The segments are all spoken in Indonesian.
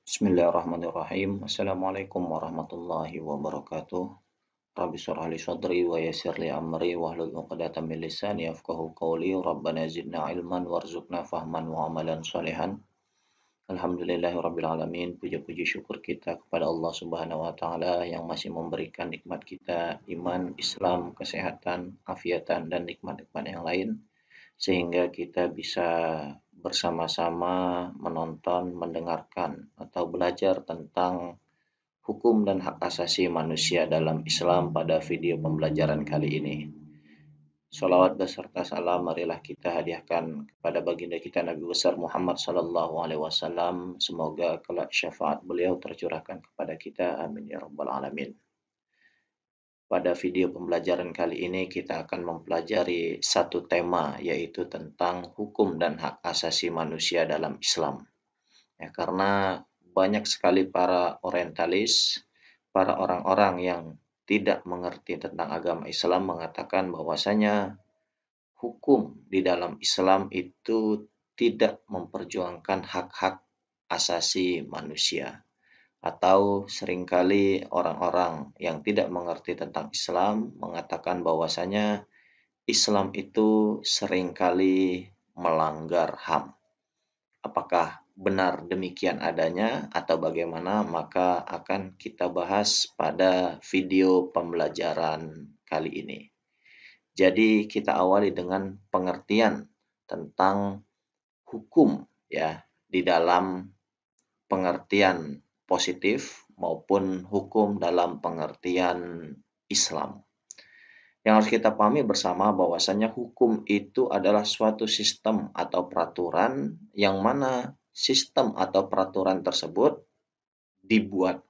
Bismillahirrahmanirrahim. Assalamualaikum warahmatullahi wabarakatuh. Rabbi shrah li sadri wa yassir li amri wahlul 'uqdatam min lisani yafqahu qawli. Rabbana zidna ilman warzuqna fahman wa amalan sholihan. Alhamdulillahirabbil alamin. Puji-puji syukur kita kepada Allah Subhanahu wa taala yang masih memberikan nikmat kita iman, Islam, kesehatan, afiatan dan nikmat-nikmat yang lain sehingga kita bisa bersama-sama menonton, mendengarkan, atau belajar tentang hukum dan hak asasi manusia dalam Islam pada video pembelajaran kali ini. Salawat beserta salam marilah kita hadiahkan kepada baginda kita Nabi besar Muhammad sallallahu alaihi wasallam. Semoga kelak syafaat beliau tercurahkan kepada kita. Amin ya rabbal alamin. Pada video pembelajaran kali ini kita akan mempelajari satu tema, yaitu tentang hukum dan hak asasi manusia dalam Islam. Ya, karena banyak sekali para orientalis, para orang-orang yang tidak mengerti tentang agama Islam mengatakan bahwasanya hukum di dalam Islam itu tidak memperjuangkan hak-hak asasi manusia. Atau seringkali orang-orang yang tidak mengerti tentang Islam mengatakan bahwasanya Islam itu seringkali melanggar HAM. Apakah benar demikian adanya atau bagaimana? Maka akan kita bahas pada video pembelajaran kali ini. Jadi kita awali dengan pengertian tentang hukum ya di dalam pengertian positif maupun hukum dalam pengertian Islam. Yang harus kita pahami bersama bahwasanya hukum itu adalah suatu sistem atau peraturan yang mana sistem atau peraturan tersebut dibuat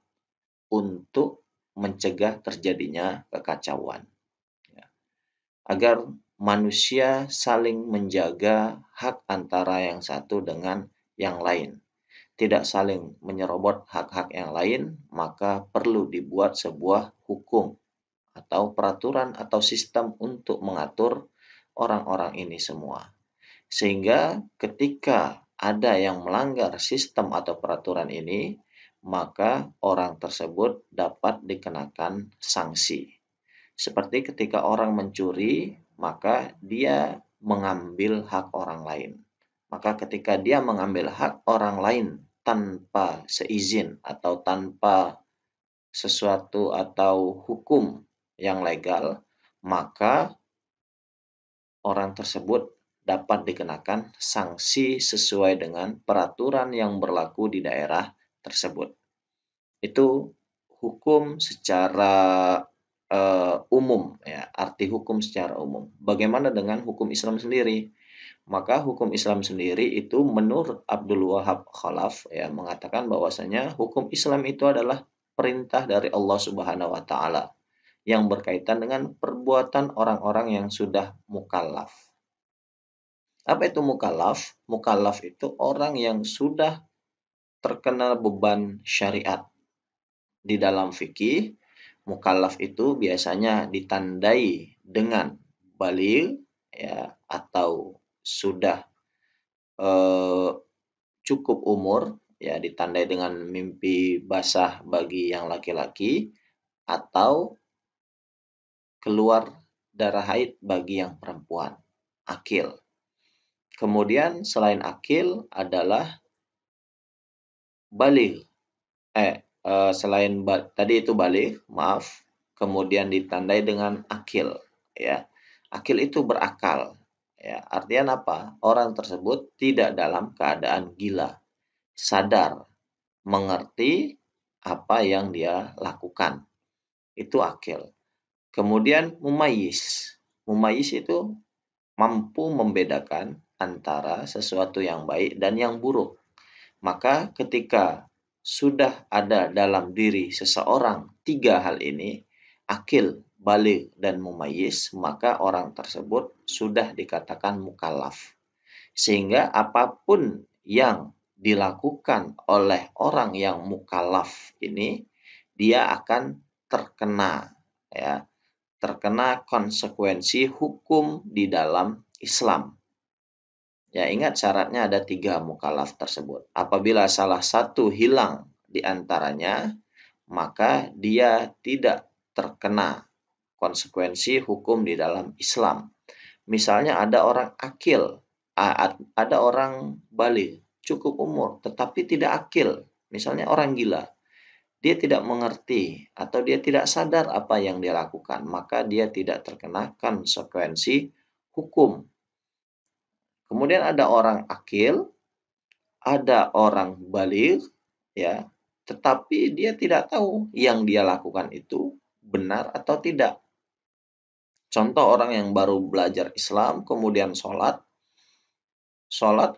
untuk mencegah terjadinya kekacauan. Agar manusia saling menjaga hak antara yang satu dengan yang lain. Tidak saling menyerobot hak-hak yang lain, maka perlu dibuat sebuah hukum atau peraturan atau sistem untuk mengatur orang-orang ini semua. Sehingga ketika ada yang melanggar sistem atau peraturan ini, maka orang tersebut dapat dikenakan sanksi. Seperti ketika orang mencuri, maka dia mengambil hak orang lain. Maka ketika dia mengambil hak orang lain tanpa seizin atau tanpa sesuatu atau hukum yang legal, maka orang tersebut dapat dikenakan sanksi sesuai dengan peraturan yang berlaku di daerah tersebut. Itu hukum secara umum ya, arti hukum secara umum. Bagaimana dengan hukum Islam sendiri? Maka hukum Islam sendiri itu menurut Abdul Wahab Khalaf ya mengatakan bahwasanya hukum Islam itu adalah perintah dari Allah Subhanahu wa taala yang berkaitan dengan perbuatan orang-orang yang sudah mukallaf. Apa itu mukallaf? Mukallaf itu orang yang sudah terkena beban syariat. Di dalam fikih, mukallaf itu biasanya ditandai dengan baligh ya atau sudah cukup umur ya, ditandai dengan mimpi basah bagi yang laki-laki atau keluar darah haid bagi yang perempuan, akil. Kemudian selain akil adalah baligh. Tadi itu baligh, maaf. Kemudian ditandai dengan akil, ya. Akil itu berakal, ya. Artinya apa? Orang tersebut tidak dalam keadaan gila, sadar, mengerti apa yang dia lakukan. Itu akil. Kemudian mumayyiz. Mumayyiz itu mampu membedakan antara sesuatu yang baik dan yang buruk. Maka ketika sudah ada dalam diri seseorang 3 hal ini, akil, baligh, dan mumayyiz, maka orang tersebut sudah dikatakan mukallaf. Sehingga apapun yang dilakukan oleh orang yang mukallaf ini, dia akan terkena konsekuensi hukum di dalam Islam. Ya, ingat syaratnya ada 3 mukallaf tersebut. Apabila salah satu hilang di antaranya, maka dia tidak terkena konsekuensi hukum di dalam Islam. Misalnya ada orang akil, ada orang balik, cukup umur, tetapi tidak akil. Misalnya orang gila, dia tidak mengerti atau dia tidak sadar apa yang dia lakukan, maka dia tidak terkena konsekuensi hukum. Kemudian ada orang akil, ada orang balik, ya, tetapi dia tidak tahu yang dia lakukan itu benar atau tidak. Contoh orang yang baru belajar Islam, kemudian sholat,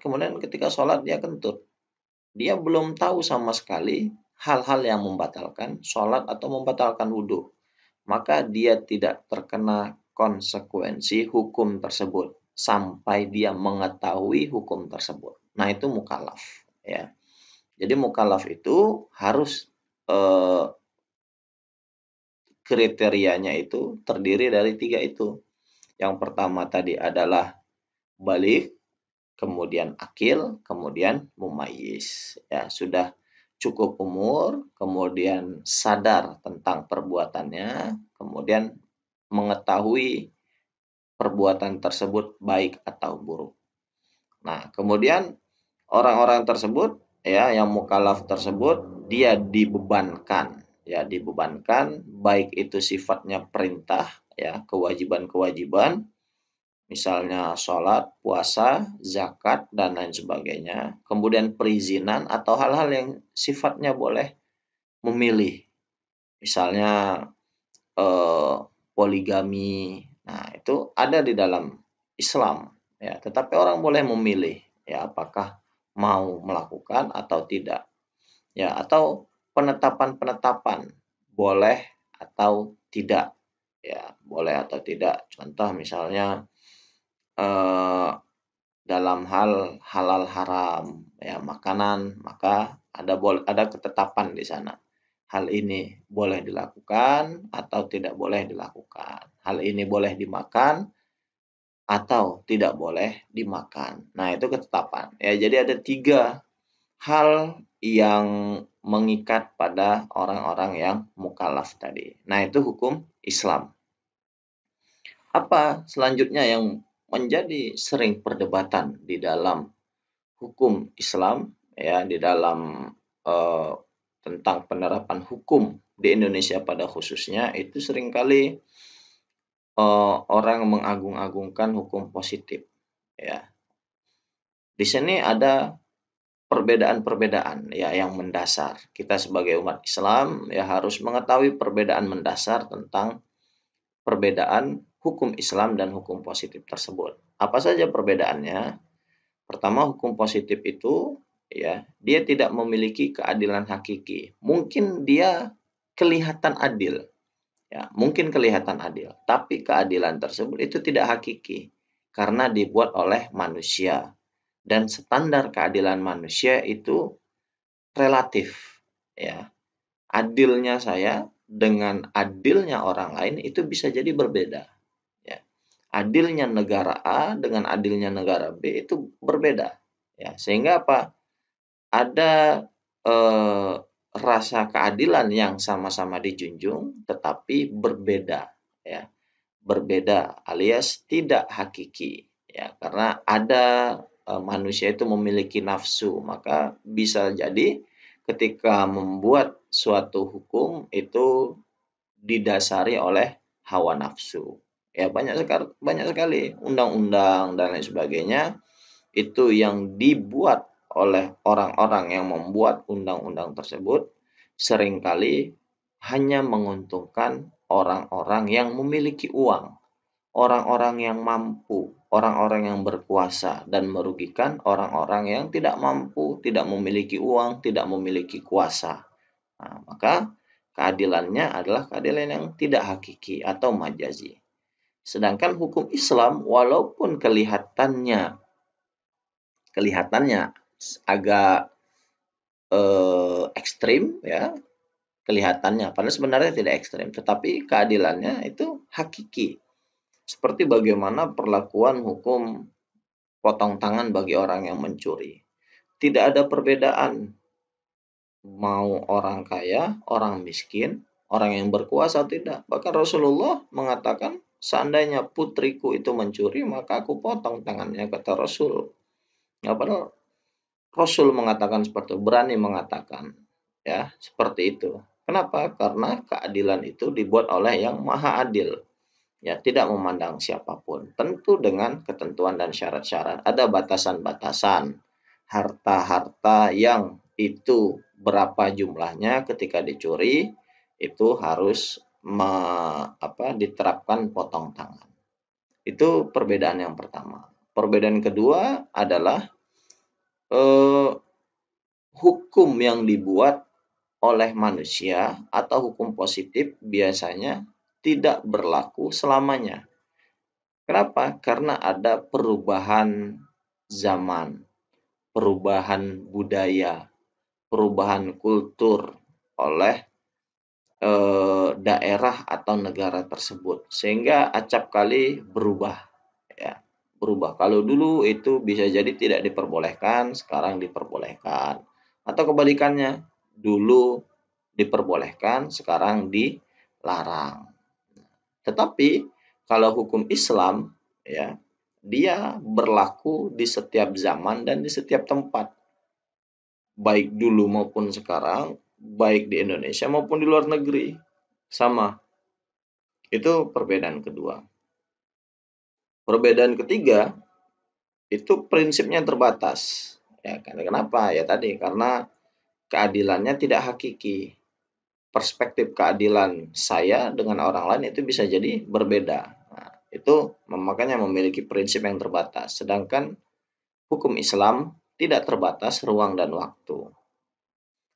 kemudian ketika sholat dia kentut. Dia belum tahu sama sekali hal-hal yang membatalkan sholat atau membatalkan wudhu. Maka dia tidak terkena konsekuensi hukum tersebut sampai dia mengetahui hukum tersebut. Nah, itu mukallaf, ya. Jadi mukallaf itu harus kriterianya itu terdiri dari 3 itu. Yang pertama tadi adalah balik, kemudian akil, kemudian mumayyiz. Ya, sudah cukup umur, kemudian sadar tentang perbuatannya, kemudian mengetahui perbuatan tersebut baik atau buruk. Nah, kemudian orang-orang tersebut, ya, yang mukallaf tersebut dia dibebankan baik itu sifatnya perintah, ya, kewajiban-kewajiban, misalnya sholat, puasa, zakat, dan lain sebagainya. Kemudian perizinan atau hal-hal yang sifatnya boleh memilih, misalnya eh, poligami. Nah, itu ada di dalam Islam, ya. Tetapi orang boleh memilih, ya, apakah mau melakukan atau tidak, ya, atau penetapan-penetapan boleh atau tidak, ya, boleh atau tidak. Contoh misalnya eh, dalam hal halal haram, ya, makanan, maka ada ketetapan di sana. Hal ini boleh dilakukan atau tidak boleh dilakukan. Hal ini boleh dimakan atau tidak boleh dimakan. Nah, itu ketetapan. Ya, jadi ada 3 hal yang mengikat pada orang-orang yang mukallaf tadi. Nah, itu hukum Islam. Apa selanjutnya yang menjadi sering perdebatan di dalam hukum Islam, ya, di dalam eh, tentang penerapan hukum di Indonesia pada khususnya itu seringkali orang mengagung-agungkan hukum positif, ya. Di sini ada perbedaan-perbedaan, ya, yang mendasar. Kita sebagai umat Islam ya harus mengetahui perbedaan mendasar tentang perbedaan hukum Islam dan hukum positif tersebut. Apa saja perbedaannya? Pertama, hukum positif itu, ya, dia tidak memiliki keadilan hakiki. Mungkin dia kelihatan adil, ya, mungkin kelihatan adil, tapi keadilan tersebut itu tidak hakiki karena dibuat oleh manusia. Dan standar keadilan manusia itu relatif, ya. Adilnya saya dengan adilnya orang lain itu bisa jadi berbeda, ya. Adilnya negara A dengan adilnya negara B itu berbeda, ya. Sehingga apa? Ada rasa keadilan yang sama-sama dijunjung tetapi berbeda, ya. Berbeda alias tidak hakiki, ya. Karena ada manusia itu memiliki nafsu, maka bisa jadi ketika membuat suatu hukum itu didasari oleh hawa nafsu. Ya, banyak sekali undang-undang dan lain sebagainya itu yang dibuat oleh orang-orang yang membuat undang-undang tersebut seringkali hanya menguntungkan orang-orang yang memiliki uang, orang-orang yang mampu, orang-orang yang berkuasa, dan merugikan orang-orang yang tidak mampu, tidak memiliki uang, tidak memiliki kuasa. Nah, maka keadilannya adalah keadilan yang tidak hakiki atau majazi. Sedangkan hukum Islam walaupun kelihatannya agak ekstrim, ya, kelihatannya padahal sebenarnya tidak ekstrim, tetapi keadilannya itu hakiki. Seperti bagaimana perlakuan hukum potong tangan bagi orang yang mencuri. Tidak ada perbedaan mau orang kaya, orang miskin, orang yang berkuasa, tidak. Bahkan Rasulullah mengatakan, seandainya putriku itu mencuri, maka aku potong tangannya, kata Rasul. Ya, padahal Rasul mengatakan seperti itu, berani mengatakan, ya, seperti itu. Kenapa? Karena keadilan itu dibuat oleh yang maha adil. Ya, tidak memandang siapapun. Tentu dengan ketentuan dan syarat-syarat. Ada batasan-batasan. Harta-harta yang itu berapa jumlahnya ketika dicuri, itu harus diterapkan potong tangan. Itu perbedaan yang pertama. Perbedaan kedua adalah hukum yang dibuat oleh manusia atau hukum positif biasanya tidak berlaku selamanya. Kenapa? Karena ada perubahan zaman, perubahan budaya, perubahan kultur oleh daerah atau negara tersebut, sehingga acap kali berubah, ya, berubah. Kalau dulu itu bisa jadi tidak diperbolehkan, sekarang diperbolehkan, atau kebalikannya, dulu diperbolehkan, sekarang dilarang. Tetapi kalau hukum Islam, ya, dia berlaku di setiap zaman dan di setiap tempat, baik dulu maupun sekarang, baik di Indonesia maupun di luar negeri, sama. Itu perbedaan kedua. Perbedaan ketiga, itu prinsipnya terbatas. Ya, kenapa? Ya tadi, karena keadilannya tidak hakiki. Perspektif keadilan saya dengan orang lain itu bisa jadi berbeda. Nah, itu makanya memiliki prinsip yang terbatas. Sedangkan hukum Islam tidak terbatas ruang dan waktu.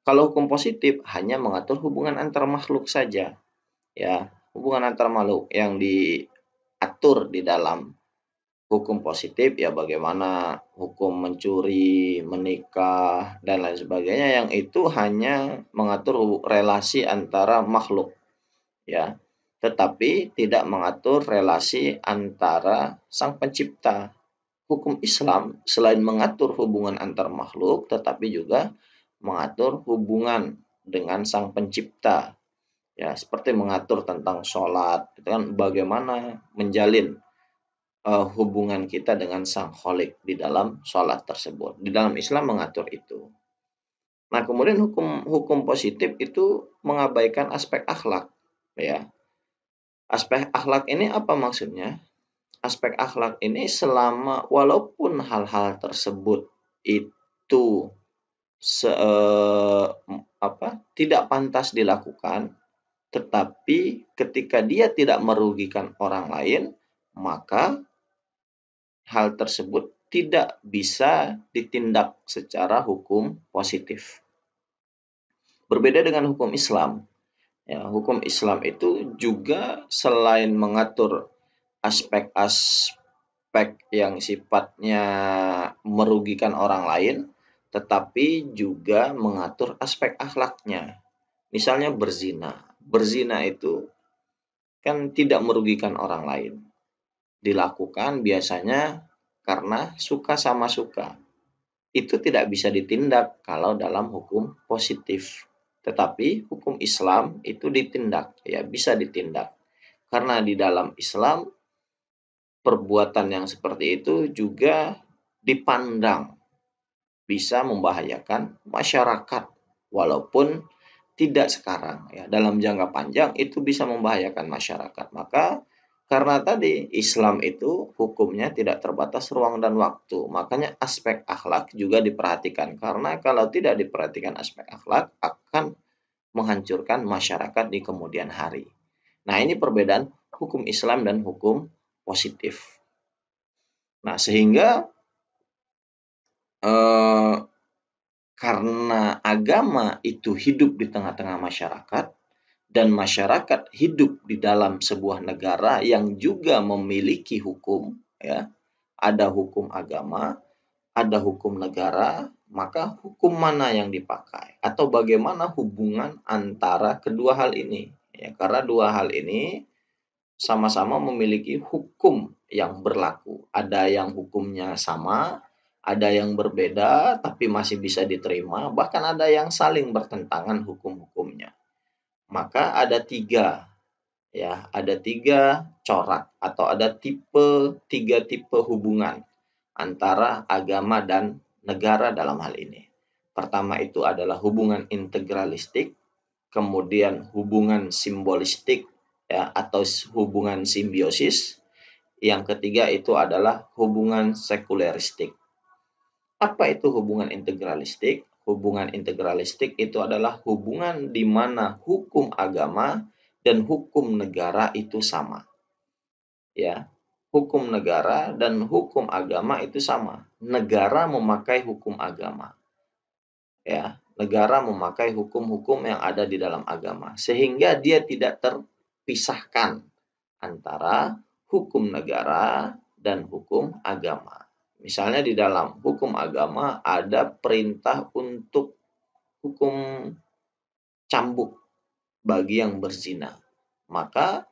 Kalau hukum positif hanya mengatur hubungan antar makhluk saja. Ya, hubungan antar makhluk yang diatur di dalam hukum positif, ya bagaimana hukum mencuri, menikah, dan lain sebagainya, yang itu hanya mengatur relasi antara makhluk, ya, tetapi tidak mengatur relasi antara sang pencipta. Hukum Islam selain mengatur hubungan antar makhluk, tetapi juga mengatur hubungan dengan sang pencipta, ya, seperti mengatur tentang sholat, itu kan bagaimana menjalin hubungan kita dengan sang Khalik di dalam sholat tersebut. Di dalam Islam mengatur itu. Nah, kemudian hukum positif itu mengabaikan aspek akhlak, ya. Aspek akhlak ini apa maksudnya? Aspek akhlak ini walaupun hal-hal tersebut itu tidak pantas dilakukan, tetapi ketika dia tidak merugikan orang lain, maka hal tersebut tidak bisa ditindak secara hukum positif. Berbeda dengan hukum Islam. Ya, hukum Islam itu juga selain mengatur aspek-aspek yang sifatnya merugikan orang lain, tetapi juga mengatur aspek akhlaknya. Misalnya berzina. Berzina itu kan tidak merugikan orang lain. Dilakukan biasanya karena suka sama suka. Itu tidak bisa ditindak kalau dalam hukum positif. Tetapi hukum Islam itu ditindak, ya bisa ditindak. Karena di dalam Islam perbuatan yang seperti itu juga dipandang bisa membahayakan masyarakat, walaupun tidak sekarang, ya, dalam jangka panjang itu bisa membahayakan masyarakat. Maka karena tadi Islam itu hukumnya tidak terbatas ruang dan waktu, makanya aspek akhlak juga diperhatikan. Karena kalau tidak diperhatikan aspek akhlak, akan menghancurkan masyarakat di kemudian hari. Nah, ini perbedaan hukum Islam dan hukum positif. Nah, sehingga karena agama itu hidup di tengah-tengah masyarakat, dan masyarakat hidup di dalam sebuah negara yang juga memiliki hukum, ya, ada hukum agama, ada hukum negara, maka hukum mana yang dipakai atau bagaimana hubungan antara kedua hal ini, ya, karena dua hal ini sama-sama memiliki hukum yang berlaku. Ada yang hukumnya sama, ada yang berbeda tapi masih bisa diterima, bahkan ada yang saling bertentangan hukum-hukumnya. Maka ada tiga, ya, ada tiga corak atau ada tiga tipe hubungan antara agama dan negara dalam hal ini. Pertama itu adalah hubungan integralistik, kemudian hubungan simbolistik, ya, atau hubungan simbiosis. Yang ketiga itu adalah hubungan sekuleristik. Apa itu hubungan integralistik? Hubungan integralistik itu adalah hubungan di mana hukum agama dan hukum negara itu sama. Ya, hukum negara dan hukum agama itu sama. Negara memakai hukum agama. Ya, negara memakai hukum-hukum yang ada di dalam agama sehingga dia tidak terpisahkan antara hukum negara dan hukum agama. Misalnya di dalam hukum agama ada perintah untuk hukum cambuk bagi yang berzina. Maka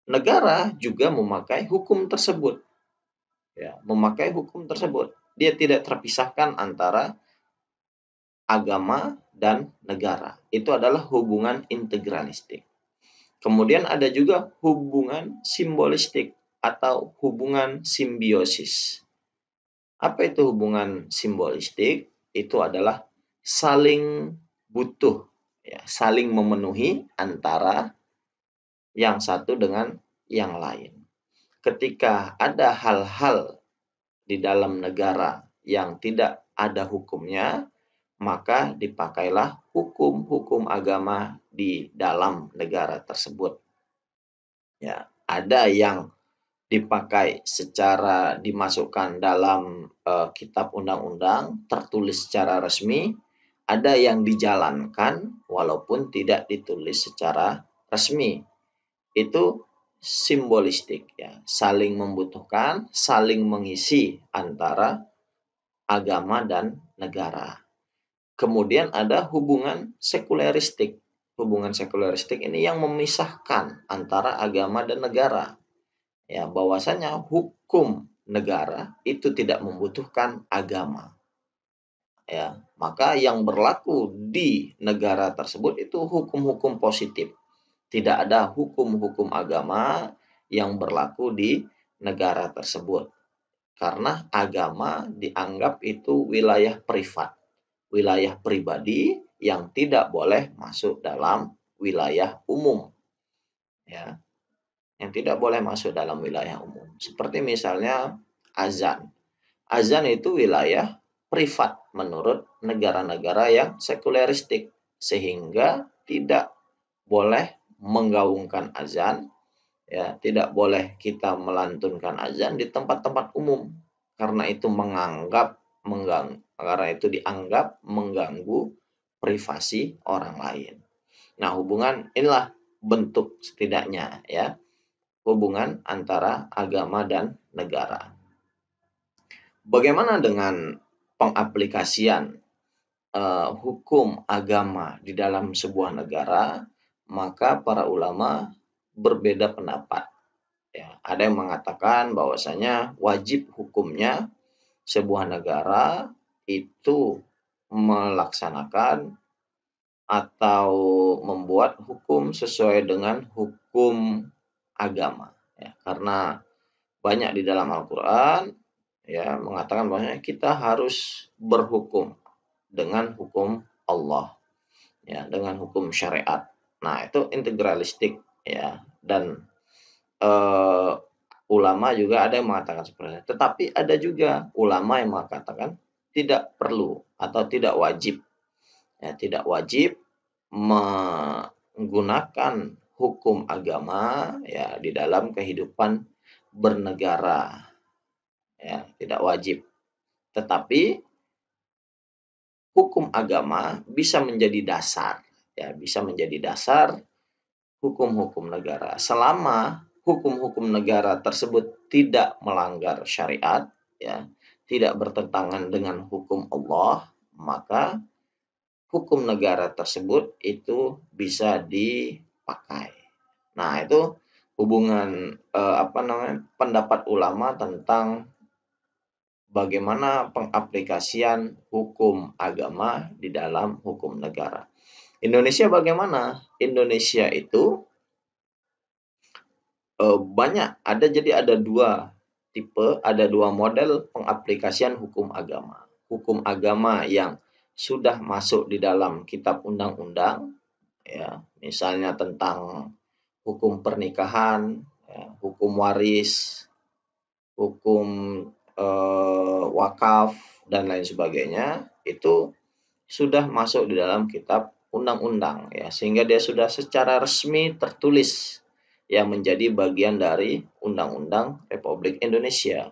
negara juga memakai hukum tersebut. Ya, memakai hukum tersebut. Dia tidak terpisahkan antara agama dan negara. Itu adalah hubungan integralistik. Kemudian ada juga hubungan simbolistik atau hubungan simbiosis. Apa itu hubungan simbolistik? Itu adalah saling butuh, ya, saling memenuhi antara yang satu dengan yang lain. Ketika ada hal-hal di dalam negara yang tidak ada hukumnya, maka dipakailah hukum-hukum agama di dalam negara tersebut. Ya, ada yang dipakai secara dimasukkan dalam kitab undang-undang, tertulis secara resmi, ada yang dijalankan walaupun tidak ditulis secara resmi. Itu simbolistik, ya, saling membutuhkan, saling mengisi antara agama dan negara. Kemudian ada hubungan sekuleristik. Hubungan sekuleristik ini yang memisahkan antara agama dan negara. Ya, bahwasanya hukum negara itu tidak membutuhkan agama. Ya, maka yang berlaku di negara tersebut itu hukum-hukum positif. Tidak ada hukum-hukum agama yang berlaku di negara tersebut. Karena agama dianggap itu wilayah privat, wilayah pribadi yang tidak boleh masuk dalam wilayah umum. Ya, yang tidak boleh masuk dalam wilayah umum. Seperti misalnya azan. Azan itu wilayah privat menurut negara-negara yang sekuleristik, sehingga tidak boleh menggaungkan azan, ya, tidak boleh kita melantunkan azan di tempat-tempat umum karena itu dianggap mengganggu privasi orang lain. Nah, hubungan inilah bentuk setidaknya, ya, hubungan antara agama dan negara. Bagaimana dengan pengaplikasian hukum agama di dalam sebuah negara? Maka para ulama berbeda pendapat. Ya, ada yang mengatakan bahwasanya wajib hukumnya sebuah negara itu melaksanakan atau membuat hukum sesuai dengan hukum agama. Ya, karena banyak di dalam Al-Quran, ya, mengatakan bahwa kita harus berhukum dengan hukum Allah, ya, dengan hukum syariat. Nah, itu integralistik, ya, dan ulama juga ada yang mengatakan seperti itu. Tetapi ada juga ulama yang mengatakan tidak perlu atau tidak wajib, ya, tidak wajib menggunakan hukum agama, ya, di dalam kehidupan bernegara. Ya, tidak wajib. Tetapi hukum agama bisa menjadi dasar, ya, bisa menjadi dasar hukum-hukum negara. Selama hukum-hukum negara tersebut tidak melanggar syariat, ya, tidak bertentangan dengan hukum Allah, maka hukum negara tersebut itu bisa dipakai. Nah, itu pendapat ulama tentang bagaimana pengaplikasian hukum agama di dalam hukum negara. Indonesia bagaimana? Indonesia itu ada dua tipe, ada dua model pengaplikasian hukum agama. Hukum agama yang sudah masuk di dalam kitab undang-undang, ya, misalnya tentang hukum pernikahan, ya, hukum waris, hukum wakaf, dan lain sebagainya, itu sudah masuk di dalam kitab undang-undang, ya, sehingga dia sudah secara resmi tertulis yang menjadi bagian dari Undang-Undang Republik Indonesia.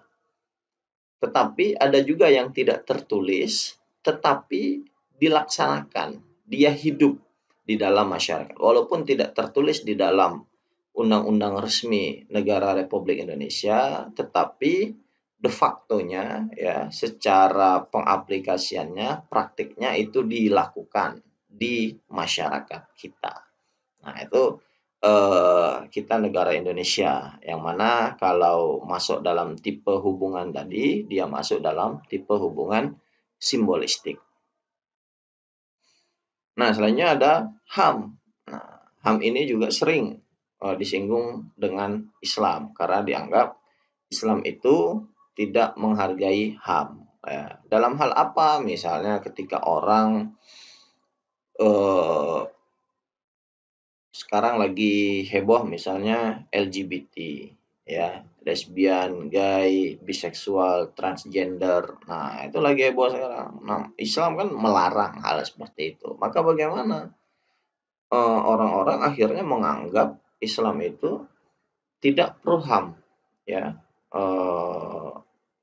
Tetapi ada juga yang tidak tertulis, tetapi dilaksanakan, dia hidup di dalam masyarakat. Walaupun tidak tertulis di dalam undang-undang resmi negara Republik Indonesia, tetapi de facto-nya, ya, secara pengaplikasiannya, praktiknya itu dilakukan di masyarakat kita. Nah, itu kita negara Indonesia, yang mana kalau masuk dalam tipe hubungan tadi, dia masuk dalam tipe hubungan simbolistik. Nah, selanjutnya ada HAM. Nah, HAM ini juga sering disinggung dengan Islam, karena dianggap Islam itu tidak menghargai HAM. Ya. Dalam hal apa? Misalnya ketika orang sekarang lagi heboh misalnya LGBT, ya, lesbian, gay, biseksual, transgender. Nah, itu lagi heboh sekarang. Nah, Islam kan melarang hal seperti itu. Maka bagaimana? Orang-orang akhirnya menganggap Islam itu tidak pro HAM, ya.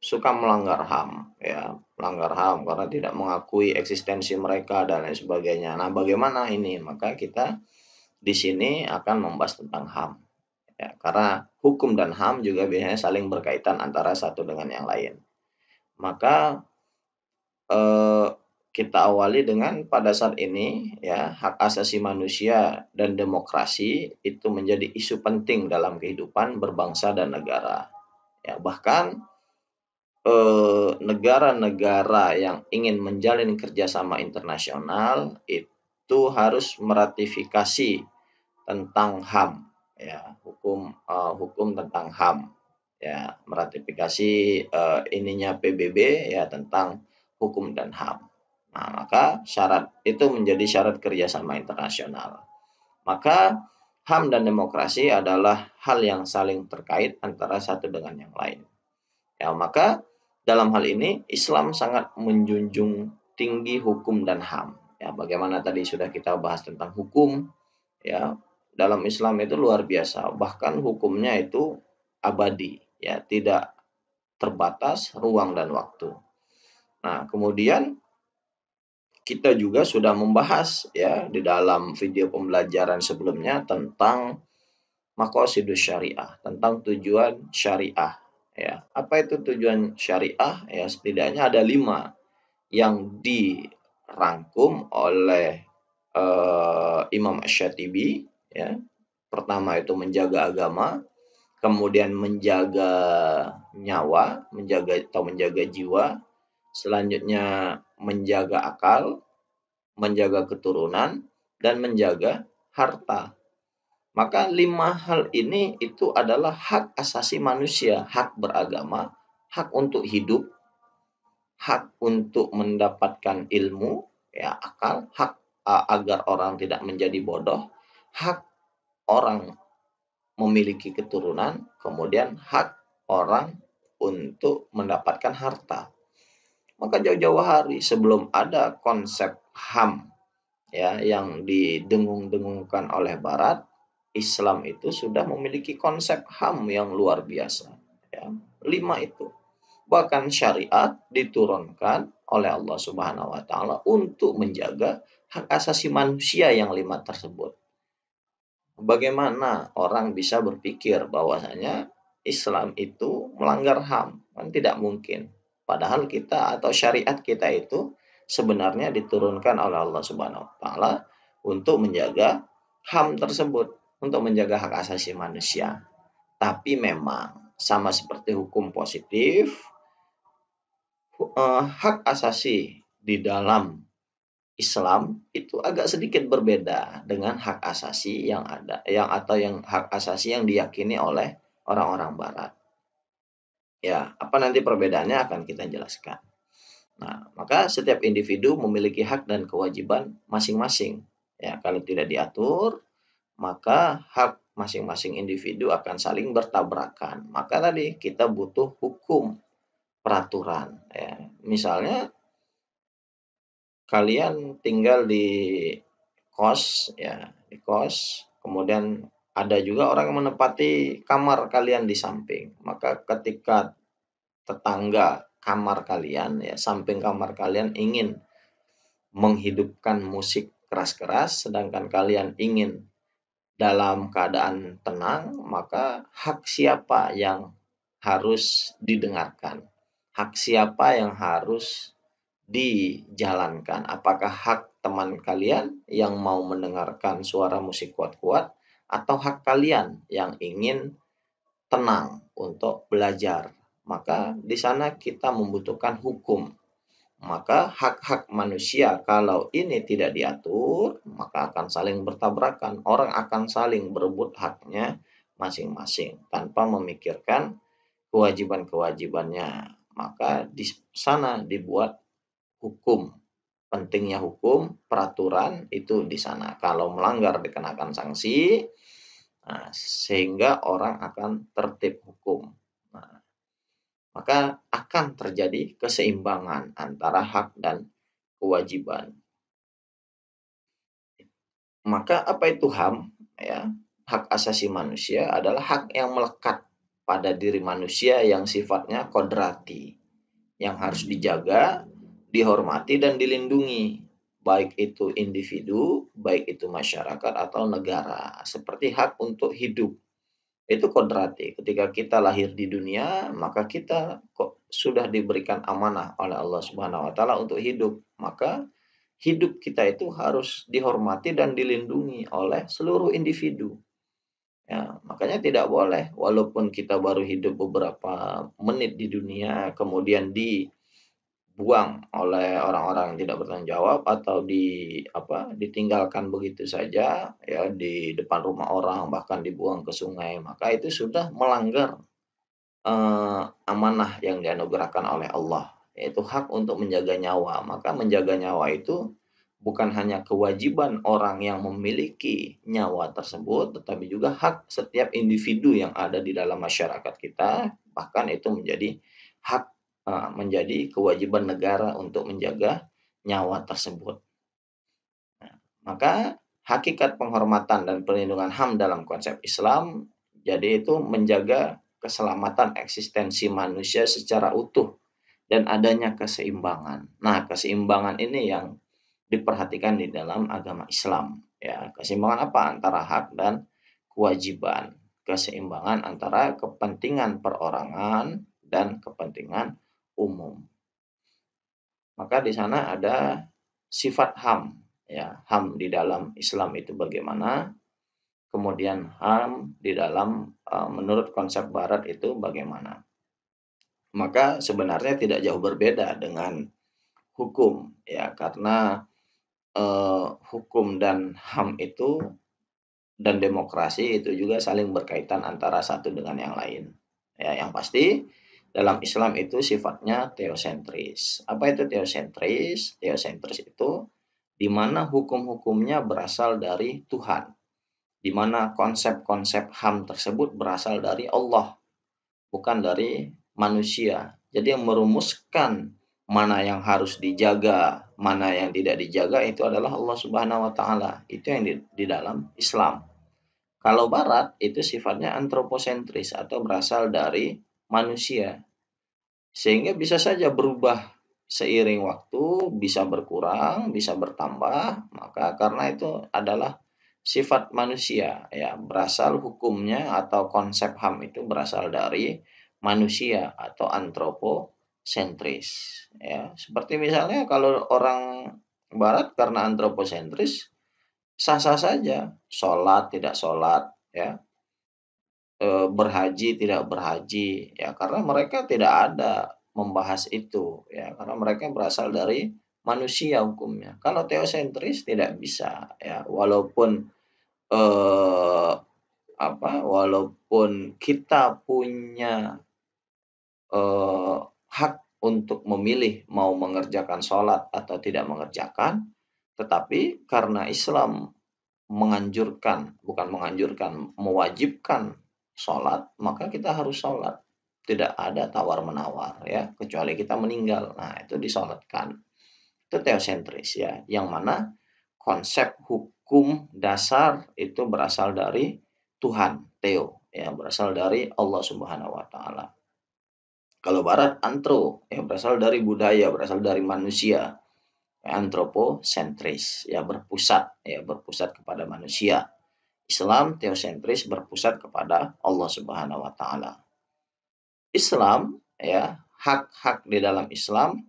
Suka melanggar HAM, ya, melanggar HAM karena tidak mengakui eksistensi mereka dan lain sebagainya. Nah, bagaimana ini? Maka kita di sini akan membahas tentang HAM, ya, karena hukum dan HAM juga biasanya saling berkaitan antara satu dengan yang lain. Maka kita awali dengan pada saat ini, ya, hak asasi manusia dan demokrasi itu menjadi isu penting dalam kehidupan berbangsa dan negara. Ya, bahkan negara-negara yang ingin menjalin kerjasama internasional itu harus meratifikasi tentang HAM, ya, hukum tentang HAM, ya, meratifikasi ininya PBB, ya, tentang hukum dan HAM. Nah, maka syarat itu menjadi syarat kerjasama internasional. Maka HAM dan demokrasi adalah hal yang saling terkait antara satu dengan yang lain. Ya, maka dalam hal ini Islam sangat menjunjung tinggi hukum dan HAM. Ya, bagaimana tadi sudah kita bahas tentang hukum, ya, dalam Islam itu luar biasa, bahkan hukumnya itu abadi, ya, tidak terbatas ruang dan waktu. Nah, kemudian kita juga sudah membahas, ya, di dalam video pembelajaran sebelumnya tentang maqasidus syariah, tentang tujuan syariah, ya. Apa itu tujuan syariah? Ya, setidaknya ada 5 yang dirangkum oleh Imam Asy-Syatibi, ya. Pertama itu menjaga agama, kemudian menjaga nyawa, menjaga jiwa, selanjutnya menjaga akal, menjaga keturunan, dan menjaga harta. Maka 5 hal ini itu adalah hak asasi manusia, hak beragama, hak untuk hidup, hak untuk mendapatkan ilmu, ya, akal, hak agar orang tidak menjadi bodoh, hak orang memiliki keturunan, kemudian hak orang untuk mendapatkan harta. Maka jauh-jauh hari sebelum ada konsep HAM, ya, yang didengung-dengungkan oleh Barat, Islam itu sudah memiliki konsep HAM yang luar biasa. Ya, 5 itu. Bahkan syariat diturunkan oleh Allah Subhanahu wa taala untuk menjaga hak asasi manusia yang 5 tersebut. Bagaimana orang bisa berpikir bahwasanya Islam itu melanggar HAM? Kan tidak mungkin. Padahal kita atau syariat kita itu sebenarnya diturunkan oleh Allah Subhanahu wa taala untuk menjaga HAM tersebut, untuk menjaga hak asasi manusia. Tapi memang sama seperti hukum positif, hak asasi di dalam Islam itu agak sedikit berbeda dengan hak asasi yang ada yang hak asasi yang diyakini oleh orang-orang barat. Ya, apa nanti perbedaannya akan kita jelaskan. Nah, maka setiap individu memiliki hak dan kewajiban masing-masing. Ya, kalau tidak diatur, maka hak masing-masing individu akan saling bertabrakan. Maka tadi kita butuh hukum, peraturan. Ya. Misalnya kalian tinggal di kos, ya, di kos, kemudian ada juga orang yang menempati kamar kalian di samping. Maka ketika tetangga kamar kalian, ya, samping kamar kalian ingin menghidupkan musik keras-keras, sedangkan kalian ingin dalam keadaan tenang, maka hak siapa yang harus didengarkan? Hak siapa yang harus dijalankan? Apakah hak teman kalian yang mau mendengarkan suara musik kuat-kuat, atau hak kalian yang ingin tenang untuk belajar? Maka di sana kita membutuhkan hukum. Maka hak-hak manusia kalau ini tidak diatur, maka akan saling bertabrakan. Orang akan saling berebut haknya masing-masing tanpa memikirkan kewajiban-kewajibannya. Maka di sana dibuat hukum. Pentingnya hukum, peraturan itu di sana. Kalau melanggar dikenakan sanksi, nah, sehingga orang akan tertib hukum. Nah, maka akan terjadi keseimbangan antara hak dan kewajiban. Maka apa itu HAM? Ya, hak asasi manusia adalah hak yang melekat pada diri manusia yang sifatnya kodrati, yang harus dijaga, dihormati, dan dilindungi, baik itu individu, baik itu masyarakat atau negara, seperti hak untuk hidup. Itu kodrati. Ketika kita lahir di dunia, maka kita kok sudah diberikan amanah oleh Allah Subhanahu wa taala untuk hidup. Maka hidup kita itu harus dihormati dan dilindungi oleh seluruh individu. Ya, makanya tidak boleh walaupun kita baru hidup beberapa menit di dunia kemudian dibuang oleh orang-orang yang tidak bertanggung jawab atau ditinggalkan begitu saja ya di depan rumah orang, bahkan dibuang ke sungai, maka itu sudah melanggar amanah yang dianugerahkan oleh Allah, yaitu hak untuk menjaga nyawa. Maka menjaga nyawa itu bukan hanya kewajiban orang yang memiliki nyawa tersebut, tetapi juga hak setiap individu yang ada di dalam masyarakat kita, bahkan itu menjadi hak, menjadi kewajiban negara untuk menjaga nyawa tersebut. Nah, maka hakikat penghormatan dan perlindungan HAM dalam konsep Islam, jadi itu menjaga keselamatan eksistensi manusia secara utuh dan adanya keseimbangan. Nah, keseimbangan ini yang diperhatikan di dalam agama Islam. Ya, keseimbangan apa? Antara hak dan kewajiban. Keseimbangan antara kepentingan perorangan dan kepentingan umum. Maka di sana ada sifat HAM. Ya, HAM di dalam Islam itu bagaimana? Kemudian HAM di dalam menurut konsep Barat itu bagaimana? Maka sebenarnya tidak jauh berbeda dengan hukum, ya, karena hukum dan HAM itu dan demokrasi itu juga saling berkaitan antara satu dengan yang lain. Ya, yang pasti dalam Islam itu sifatnya teosentris. Apa itu teosentris? Teosentris itu di mana hukum-hukumnya berasal dari Tuhan, di mana konsep-konsep HAM tersebut berasal dari Allah, bukan dari manusia. Jadi yang merumuskan mana yang harus dijaga, mana yang tidak dijaga itu adalah Allah Subhanahu wa taala. Itu yang di dalam Islam. Kalau Barat itu sifatnya antroposentris atau berasal dari manusia. Sehingga bisa saja berubah seiring waktu, bisa berkurang, bisa bertambah, maka karena itu adalah sifat manusia, ya, berasal hukumnya atau konsep HAM itu berasal dari manusia atau antroposentris, ya. Seperti misalnya kalau orang Barat karena antroposentris sah-sah saja, sholat tidak sholat, ya, berhaji, tidak berhaji, ya karena mereka tidak ada membahas itu, ya karena mereka berasal dari manusia hukumnya. Kalau teosentris tidak bisa, ya walaupun eh, walaupun kita punya hak untuk memilih mau mengerjakan sholat atau tidak mengerjakan, tetapi karena Islam bukan menganjurkan, mewajibkan sholat, maka kita harus sholat. Tidak ada tawar-menawar ya, kecuali kita meninggal. Nah, itu disolatkan. Itu teosentris ya, yang mana konsep hukum dasar itu berasal dari Tuhan, Teo, ya berasal dari Allah Subhanahu wa taala. Kalau barat antro, yang berasal dari budaya, berasal dari manusia. Antroposentris, berpusat kepada manusia. Islam teosentris, berpusat kepada Allah Subhanahu wa taala. Islam ya, hak-hak di dalam Islam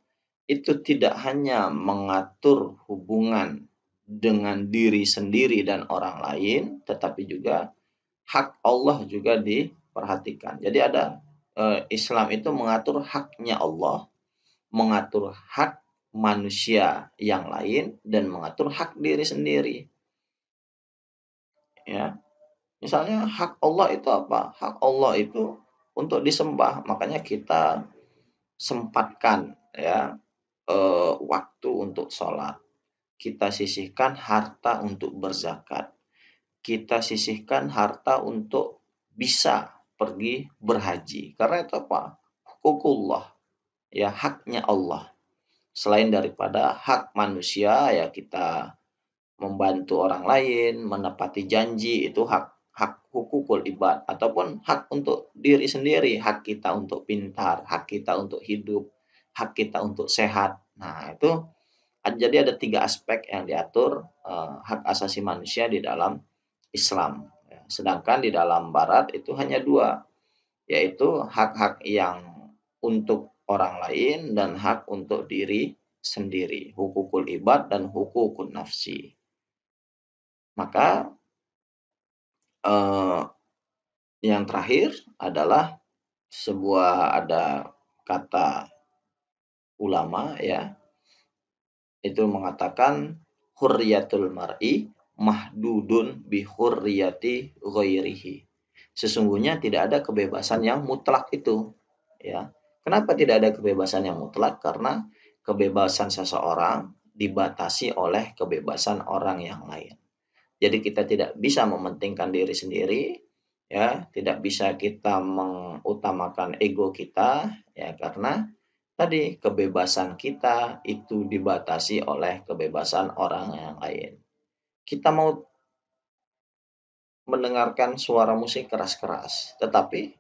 itu tidak hanya mengatur hubungan dengan diri sendiri dan orang lain, tetapi juga hak Allah juga diperhatikan. Jadi ada Islam itu mengatur haknya Allah, mengatur hak manusia yang lain, dan mengatur hak diri sendiri. Ya, misalnya hak Allah itu apa? Hak Allah itu untuk disembah, makanya kita sempatkan ya waktu untuk sholat. Kita sisihkan harta untuk berzakat. Kita sisihkan harta untuk bisa pergi berhaji. Karena itu apa? Hukukullah, ya haknya Allah. Selain daripada hak manusia, ya kita membantu orang lain, menepati janji, itu hak hak hukukul ibad, ataupun hak untuk diri sendiri, hak kita untuk pintar, hak kita untuk hidup, hak kita untuk sehat. Nah, itu jadi ada 3 aspek yang diatur hak asasi manusia di dalam Islam. Sedangkan di dalam Barat itu hanya 2, yaitu hak-hak yang untuk orang lain dan hak untuk diri sendiri, hukukul ibad dan hukukun nafsi. Maka yang terakhir adalah ada kata ulama ya, itu mengatakan hurriyatul mar'i mahdudun bi hurriyati ghairihi. Sesungguhnya tidak ada kebebasan yang mutlak itu, ya. Kenapa tidak ada kebebasan yang mutlak? Karena kebebasan seseorang dibatasi oleh kebebasan orang yang lain. Jadi kita tidak bisa mementingkan diri sendiri, ya, tidak bisa kita mengutamakan ego kita, ya, karena tadi kebebasan kita itu dibatasi oleh kebebasan orang yang lain. Kita mau mendengarkan suara musik keras-keras, tetapi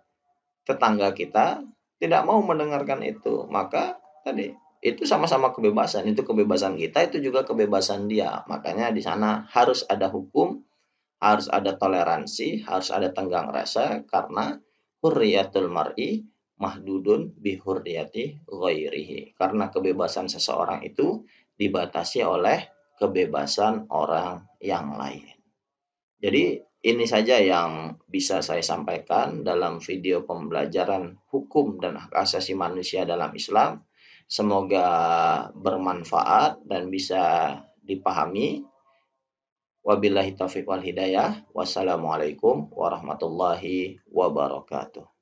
tetangga kita tidak mau mendengarkan itu, maka tadi itu sama-sama kebebasan, itu kebebasan kita, itu juga kebebasan dia. Makanya di sana harus ada hukum, harus ada toleransi, harus ada tenggang rasa, karena hurriyatul mar'i mahdudun bi hurriyati ghairihi. Karena kebebasan seseorang itu dibatasi oleh kebebasan orang yang lain. Jadi ini saja yang bisa saya sampaikan dalam video pembelajaran hukum dan hak asasi manusia dalam Islam. Semoga bermanfaat dan bisa dipahami. Wabillahi taufiq wal hidayah. Wassalamualaikum warahmatullahi wabarakatuh.